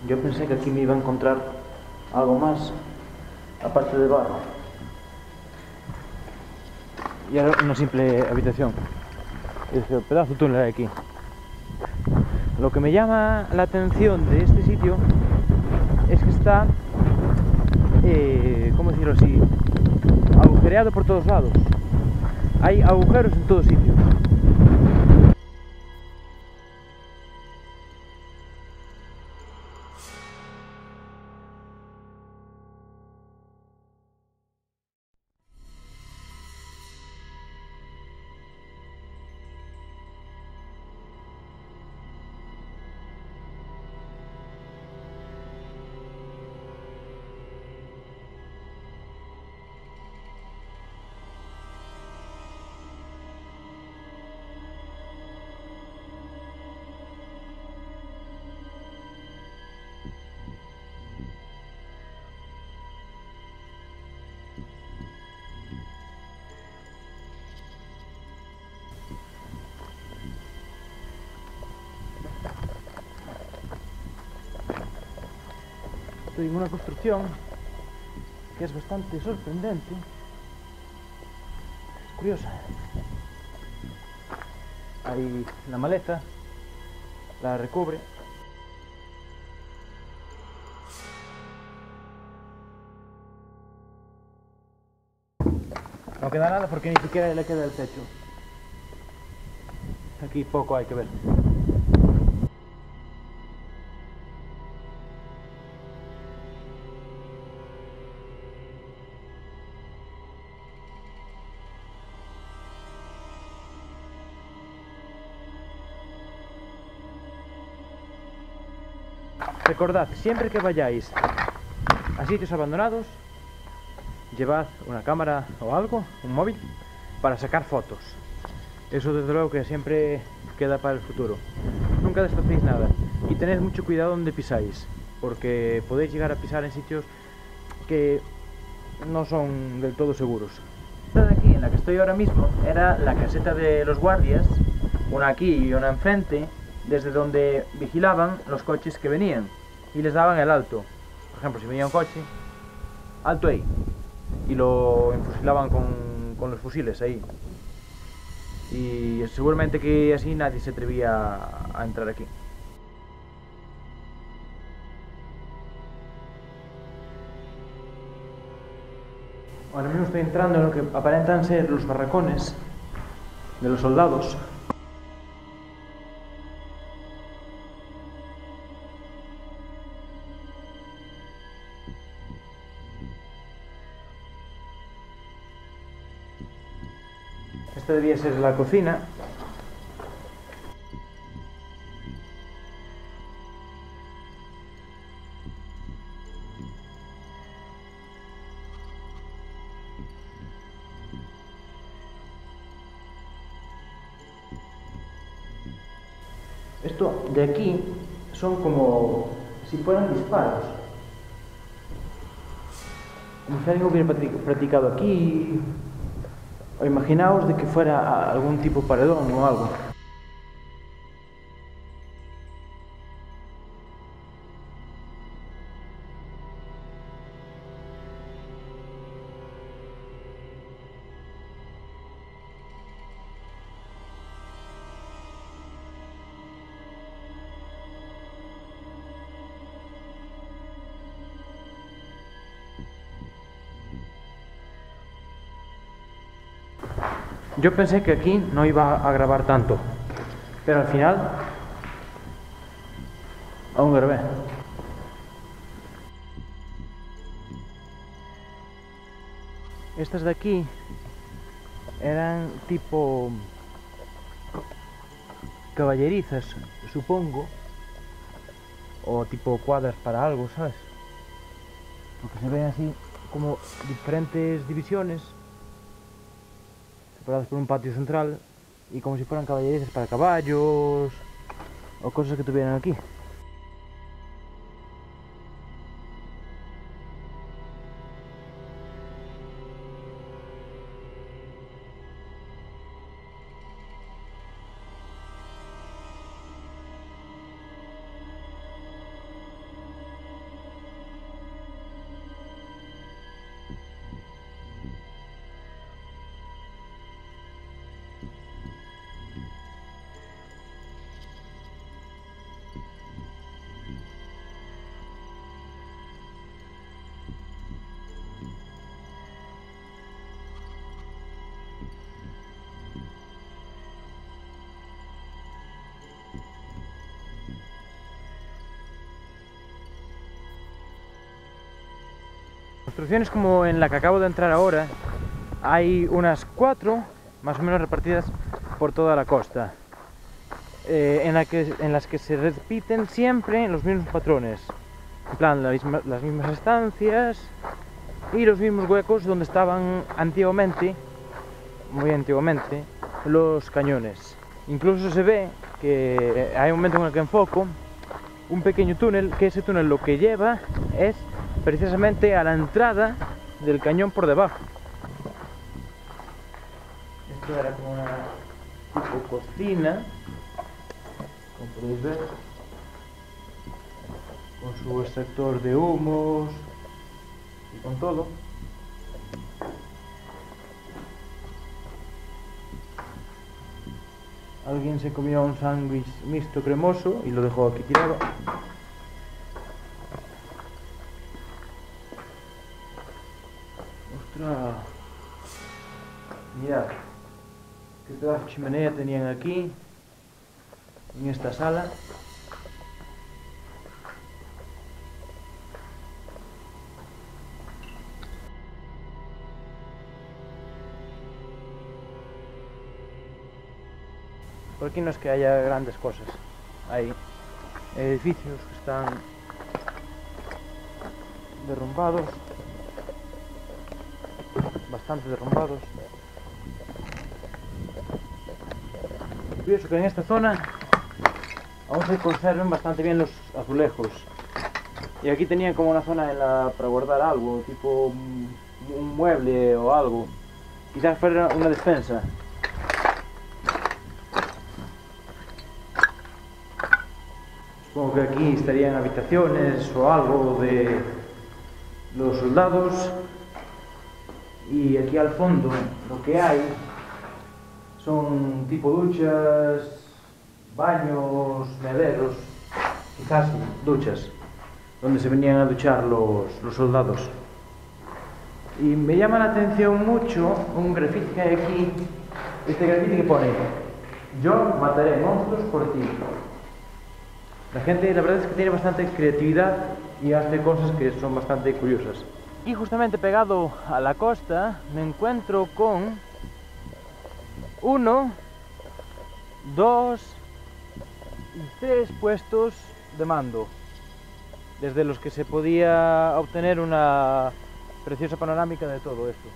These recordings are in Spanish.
Yo pensé que aquí me iba a encontrar algo más, aparte de barro. Y era una simple habitación. Y dije, pedazo de túnel hay aquí. Lo que me llama la atención de este sitio es que está, ¿cómo decirlo así? Agujereado por todos lados. Hay agujeros en todos sitios. Estoy en una construcción que es bastante sorprendente. Es curiosa. Hay la maleza, la recubre. No queda nada porque ni siquiera le queda el techo. Aquí poco hay que ver. Recordad, siempre que vayáis a sitios abandonados, llevad una cámara o algo, un móvil, para sacar fotos. Eso desde luego que siempre queda para el futuro. Nunca destrocéis nada y tened mucho cuidado donde pisáis, porque podéis llegar a pisar en sitios que no son del todo seguros. Esta de aquí, en la que estoy ahora mismo, era la caseta de los guardias, una aquí y una enfrente, desde donde vigilaban los coches que venían y les daban el alto. Por ejemplo, si venía un coche, alto ahí, y lo enfusilaban con los fusiles ahí. Y seguramente que así nadie se atrevía a entrar aquí. Ahora mismo estoy entrando en lo que aparentan ser los barracones de los soldados. Esta debía ser la cocina. Esto de aquí son como si fueran disparos. Como si alguien hubiera practicado aquí. O imaginaos de que fuera algún tipo de paredón o algo. Yo pensé que aquí no iba a grabar tanto, pero al final aún grabé. Estas de aquí eran tipo caballerizas, supongo, o tipo cuadras para algo, ¿sabes? Porque se ven así como diferentes divisiones separadas por un patio central y como si fueran caballerizas para caballos o cosas que tuvieran aquí. construcciones como en la que acabo de entrar ahora, hay unas 4, más o menos repartidas por toda la costa, en las que se repiten siempre los mismos patrones, en plan las mismas estancias y los mismos huecos donde estaban antiguamente, muy antiguamente, los cañones. Incluso se ve que hay un momento en el que enfoco un pequeño túnel, que ese túnel lo que lleva es precisamente a la entrada del cañón por debajo. Esto era como una tipo cocina, como podéis ver, con su extractor de humos y con todo. Alguien se comió un sándwich mixto cremoso y lo dejó aquí tirado. ¡Ostras! Mirad qué pedazo de chimenea tenían aquí, en esta sala. Por aquí no es que haya grandes cosas. Hay edificios que están derrumbados, bastante derrumbados. Es curioso que en esta zona aún se conservan bastante bien los azulejos. Y aquí tenían como una zona para guardar algo, tipo un mueble o algo. Quizás fuera una despensa. Supongo que aquí estarían habitaciones o algo de los soldados. Y aquí al fondo lo que hay son tipo duchas, baños, mederos, quizás duchas, donde se venían a duchar los soldados. Y me llama la atención mucho un grafiti que hay aquí, este grafiti que pone: yo mataré monstruos por ti. La gente, la verdad es que tiene bastante creatividad y hace cosas que son bastante curiosas. Y justamente pegado a la costa me encuentro con 1, 2 y 3 puestos de mando, desde los que se podía obtener una preciosa panorámica de todo esto.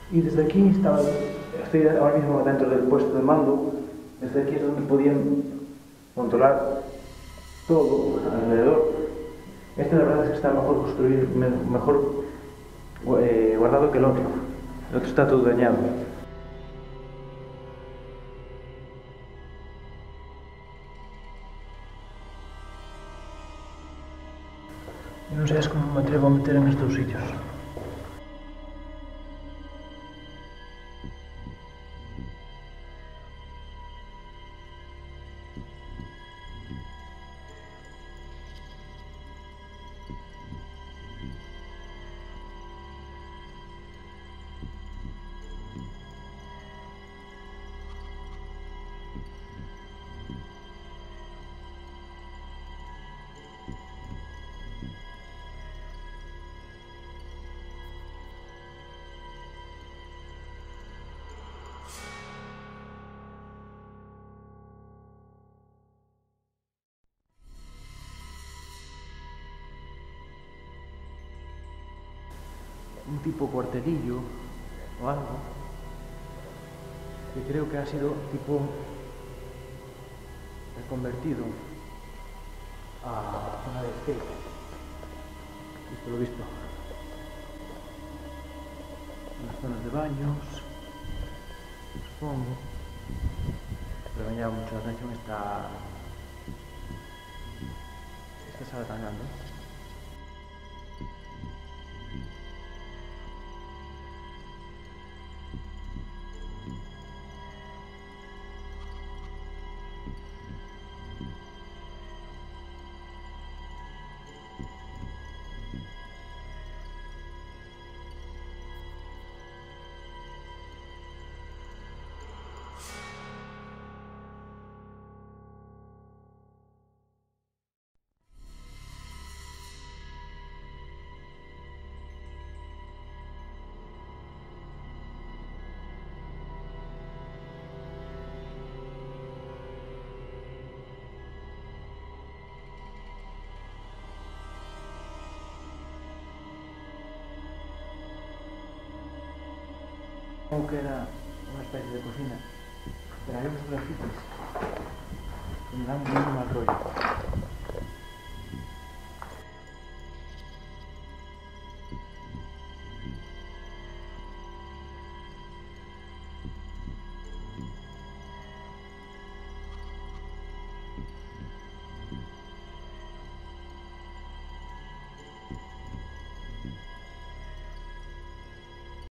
Y desde aquí estoy ahora mismo dentro del puesto de mando. Desde aquí es donde podían controlar todo alrededor. Este la verdad es que está mejor construido, mejor guardado que el otro. El otro está todo dañado. Yo no sé cómo me atrevo a meter en estos sitios. un tipo cuartelillo o algo, que creo que ha sido tipo reconvertido a zona de skate, visto lo visto. Las zonas de baños, supongo, pero me llama mucho la atención esta sala tan grande. Supongo que era una especie de cocina, pero hay unos grafitis que me dan muy mal rollo.